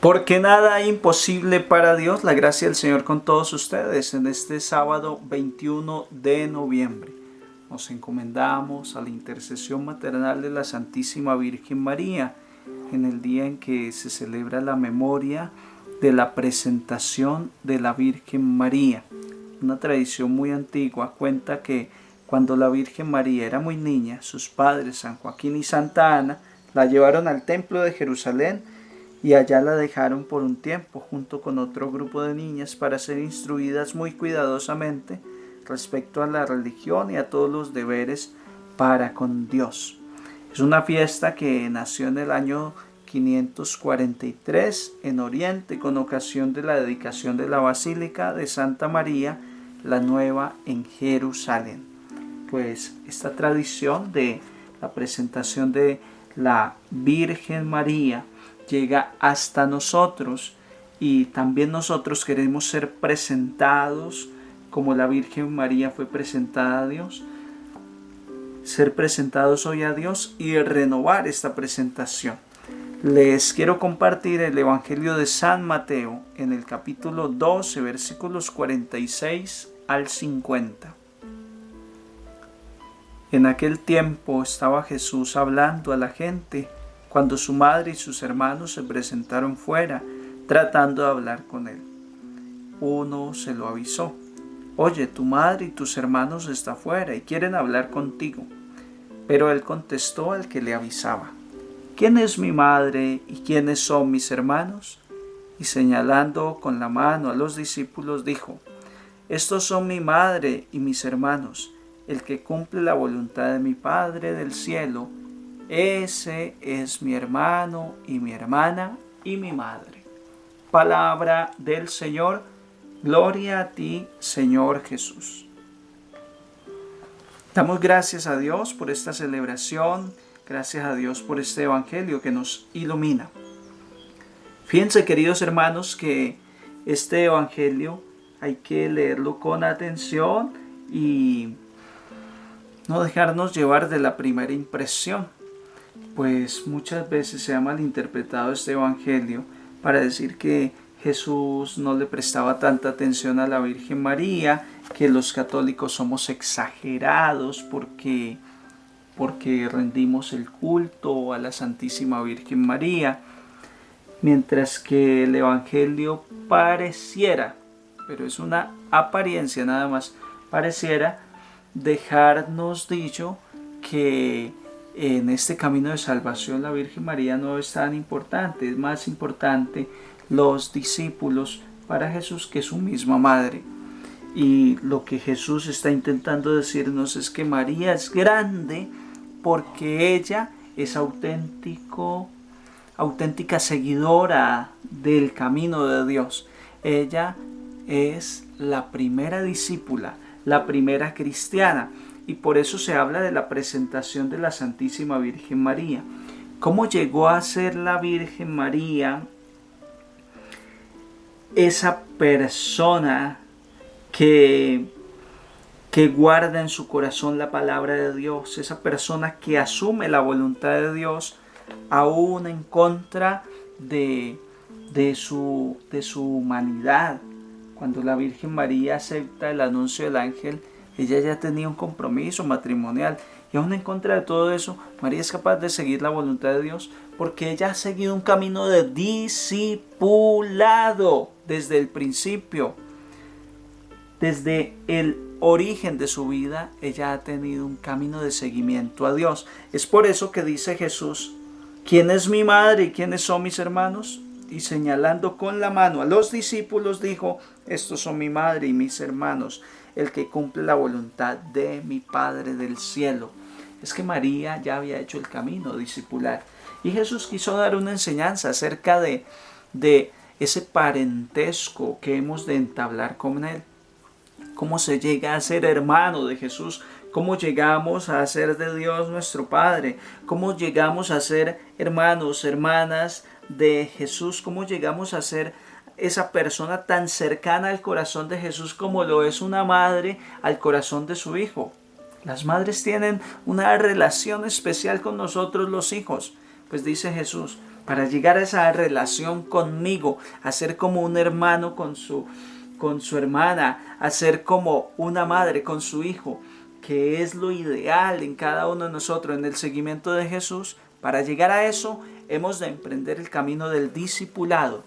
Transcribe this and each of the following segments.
Porque nada es imposible para Dios. La gracia del Señor con todos ustedes en este sábado 21 de noviembre. Nos encomendamos a la intercesión maternal de la Santísima Virgen María en el día en que se celebra la memoria de la presentación de la Virgen María. Una tradición muy antigua cuenta que cuando la Virgen María era muy niña, sus padres, San Joaquín y Santa Ana, la llevaron al templo de Jerusalén y allá la dejaron por un tiempo junto con otro grupo de niñas para ser instruidas muy cuidadosamente respecto a la religión y a todos los deberes para con Dios. Es una fiesta que nació en el año 543 en Oriente con ocasión de la dedicación de la Basílica de Santa María la Nueva en Jerusalén. Pues esta tradición de la presentación de la Virgen María llega hasta nosotros y también nosotros queremos ser presentados como la Virgen María fue presentada a Dios, ser presentados hoy a Dios y renovar esta presentación. Les quiero compartir el Evangelio de San Mateo en el capítulo 12, versículos 46 al 50. En aquel tiempo estaba Jesús hablando a la gente cuando su madre y sus hermanos se presentaron fuera tratando de hablar con él. Uno se lo avisó: «Oye, tu madre y tus hermanos están fuera y quieren hablar contigo». Pero él contestó al que le avisaba: «¿Quién es mi madre y quiénes son mis hermanos?». Y señalando con la mano a los discípulos dijo: «Estos son mi madre y mis hermanos. El que cumple la voluntad de mi Padre del cielo, ese es mi hermano y mi hermana y mi madre». Palabra del Señor. Gloria a ti, Señor Jesús. Damos gracias a Dios por esta celebración, gracias a Dios por este Evangelio que nos ilumina. Fíjense, queridos hermanos, que este Evangelio hay que leerlo con atención y no dejarnos llevar de la primera impresión, pues muchas veces se ha malinterpretado este Evangelio para decir que Jesús no le prestaba tanta atención a la Virgen María, que los católicos somos exagerados porque rendimos el culto a la Santísima Virgen María, mientras que el Evangelio pareciera, pero es una apariencia nada más, pareciera dejarnos dicho que en este camino de salvación la Virgen María no es tan importante, es más importante los discípulos para Jesús que su misma madre. Y lo que Jesús está intentando decirnos es que María es grande porque ella es auténtica seguidora del camino de Dios. Ella es la primera discípula, la primera cristiana, y por eso se habla de la presentación de la Santísima Virgen María. ¿Cómo llegó a ser la Virgen María esa persona que guarda en su corazón la palabra de Dios, esa persona que asume la voluntad de Dios aún en contra de su humanidad? Cuando la Virgen María acepta el anuncio del ángel, ella ya tenía un compromiso matrimonial y aún en contra de todo eso, María es capaz de seguir la voluntad de Dios porque ella ha seguido un camino de discipulado desde el principio. Desde el origen de su vida, ella ha tenido un camino de seguimiento a Dios. Es por eso que dice Jesús: «¿Quién es mi madre y quiénes son mis hermanos?». Y señalando con la mano a los discípulos dijo: «Estos son mi madre y mis hermanos, el que cumple la voluntad de mi Padre del cielo». Es que María ya había hecho el camino discipular. Y Jesús quiso dar una enseñanza acerca de ese parentesco que hemos de entablar con Él. Cómo se llega a ser hermano de Jesús, cómo llegamos a ser de Dios nuestro Padre, cómo llegamos a ser hermanos, hermanas de Jesús, cómo llegamos a ser esa persona tan cercana al corazón de Jesús como lo es una madre al corazón de su hijo. Las madres tienen una relación especial con nosotros los hijos, pues dice Jesús: para llegar a esa relación conmigo, a ser como un hermano con su hermana, a ser como una madre con su hijo, que es lo ideal en cada uno de nosotros en el seguimiento de Jesús. Para llegar a eso hemos de emprender el camino del discipulado,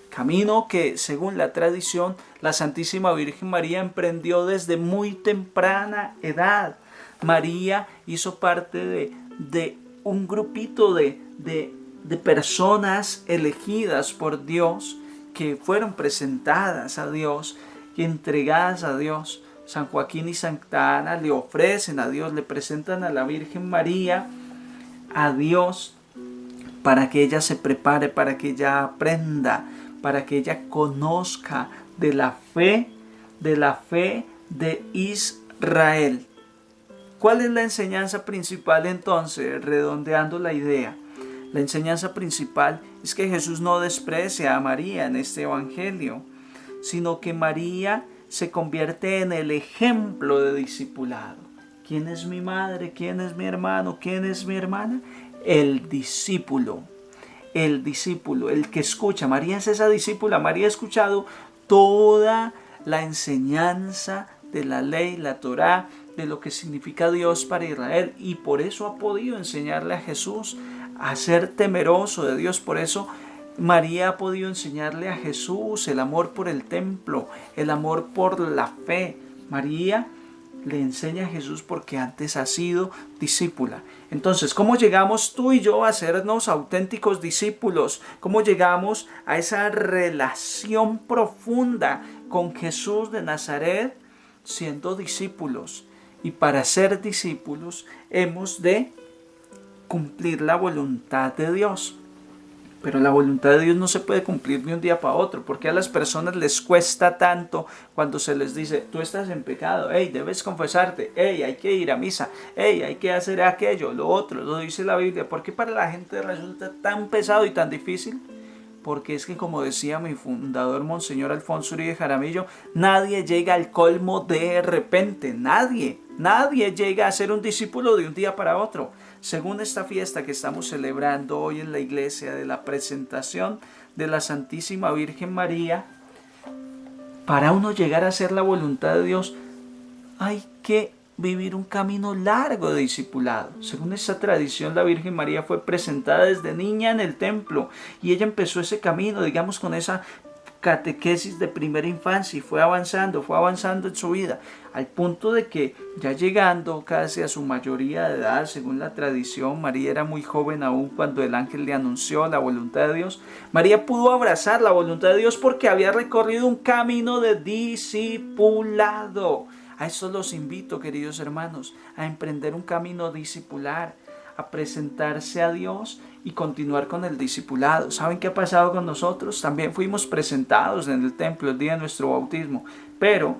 camino que según la tradición la Santísima Virgen María emprendió desde muy temprana edad. María hizo parte de un grupito de personas elegidas por Dios, que fueron presentadas a Dios y entregadas a Dios. San Joaquín y Santa Ana le ofrecen a Dios, le presentan a la Virgen María a Dios para que ella se prepare, para que ella aprenda, para que ella conozca de la fe de Israel. ¿Cuál es la enseñanza principal entonces? Redondeando la idea. La enseñanza principal es que Jesús no desprecia a María en este evangelio, sino que María se convierte en el ejemplo de discipulado. ¿Quién es mi madre? ¿Quién es mi hermano? ¿Quién es mi hermana? El discípulo, el que escucha. María es esa discípula. María ha escuchado toda la enseñanza de la ley, la Torá, de lo que significa Dios para Israel, y por eso ha podido enseñarle a Jesús a ser temeroso de Dios. Por eso María ha podido enseñarle a Jesús el amor por el templo, el amor por la fe. María le enseña a Jesús porque antes ha sido discípula. Entonces, ¿cómo llegamos tú y yo a sernos auténticos discípulos? ¿Cómo llegamos a esa relación profunda con Jesús de Nazaret siendo discípulos? Y para ser discípulos hemos de cumplir la voluntad de Dios. Pero la voluntad de Dios no se puede cumplir de un día para otro. Porque a las personas les cuesta tanto cuando se les dice: tú estás en pecado, hey, debes confesarte, hey, hay que ir a misa, hey, hay que hacer aquello, lo otro, lo dice la Biblia. ¿Por qué para la gente resulta tan pesado y tan difícil? Porque es que, como decía mi fundador, Monseñor Alfonso Uribe Jaramillo, nadie llega al colmo de repente. Nadie llega a ser un discípulo de un día para otro. Según esta fiesta que estamos celebrando hoy en la iglesia de la presentación de la Santísima Virgen María, para uno llegar a hacer la voluntad de Dios hay que vivir un camino largo de discipulado. Según esta tradición, la Virgen María fue presentada desde niña en el templo y ella empezó ese camino, digamos, con esa catequesis de primera infancia, y fue avanzando en su vida, al punto de que ya llegando casi a su mayoría de edad, según la tradición, María era muy joven aún cuando el ángel le anunció la voluntad de Dios. María pudo abrazar la voluntad de Dios porque había recorrido un camino de discipulado. A eso los invito, queridos hermanos, a emprender un camino discipular, a presentarse a Dios y continuar con el discipulado. ¿Saben qué ha pasado con nosotros? También fuimos presentados en el templo el día de nuestro bautismo, pero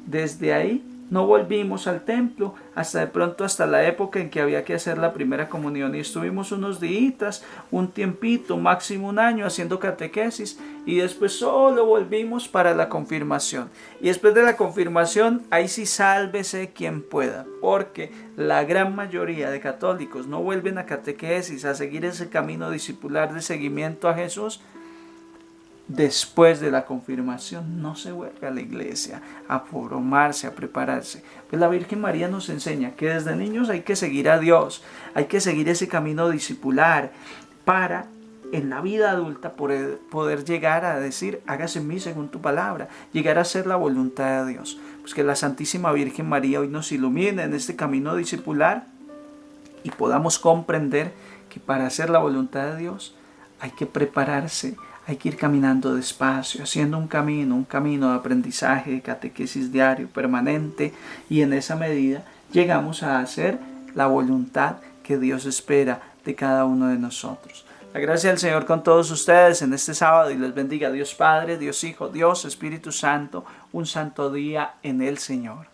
desde ahí no volvimos al templo hasta la época en que había que hacer la primera comunión, y estuvimos unos días, un tiempito, máximo un año, haciendo catequesis, y después solo volvimos para la confirmación. Y después de la confirmación, ahí sí sálvese quien pueda, porque la gran mayoría de católicos no vuelven a catequesis, a seguir ese camino discipular de seguimiento a Jesús. Después de la confirmación no se vuelve a la iglesia a formarse, a prepararse. Pues la Virgen María nos enseña que desde niños hay que seguir a Dios, hay que seguir ese camino discipular para en la vida adulta poder llegar a decir: hágase en mí según tu palabra, llegar a hacer la voluntad de Dios. Pues que la Santísima Virgen María hoy nos ilumine en este camino discipular y podamos comprender que para hacer la voluntad de Dios hay que prepararse. Hay que ir caminando despacio, haciendo un camino de aprendizaje, de catequesis diario, permanente, y en esa medida llegamos a hacer la voluntad que Dios espera de cada uno de nosotros. La gracia del Señor con todos ustedes en este sábado, y les bendiga Dios Padre, Dios Hijo, Dios Espíritu Santo, un santo día en el Señor.